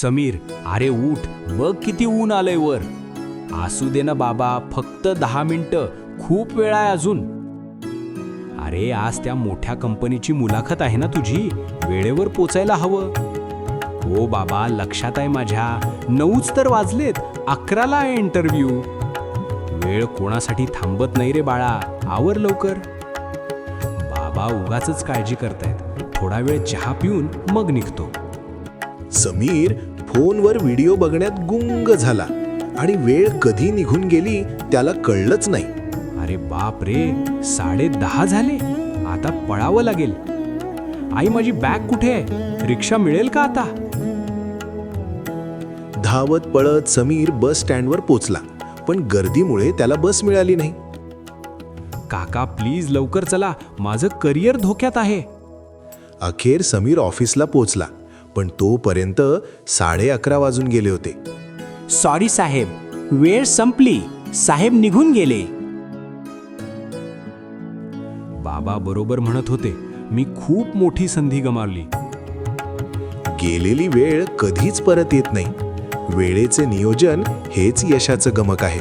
समीर, अरे उठ, बघ किती ऊन आलंय वर. असू दे ना बाबा, फक्त 10 मिनिटं, खूप वेळ आहे अजून. अरे आज त्या मोठ्या कंपनीची मुलाखत आहे ना तुझी, वेळेवर पोचायला हवं. हो बाबा, लक्षात आहे माझ्या. 9च तर वाजलेत, 11ला आहे इंटरव्ह्यू. वेळ कोणासाठी थांबत नाही रे बाळा, आवर लवकर. बाबा उगाचच काळजी करतायत. थोडा वेळ चहा पिऊन मग निघतो. समीर फोनवर व्हिडिओ बघण्यात गुंग झाला आणि वेळ कधी निघून गेली त्याला कळलंच नाही. अरे बाप रे, 10:30 झाले. आता पळावं लागेल. आई, माझी बॅग कुठे आहे? रिक्षा मिळेल का आता? धावत पळत समीर बस स्टँडवर पोचला, पण गर्दीमुळे त्याला बस मिळाली नाही. काका प्लीज लवकर चला, माझं करिअर धोक्यात आहे. अखेर समीर ऑफिसला पोचला, पण तोपर्यंत 11:30 वाजून गेले होते. सॉरी साहेब, वेळ संपली. साहेब निघून गेले. बाबा बरोबर म्हणत होते, मी खूप मोठी संधी गमावली. गेलेली वेळ कधीच परत येत नाही. वेळेचे नियोजन हेच यशाचं गमक आहे.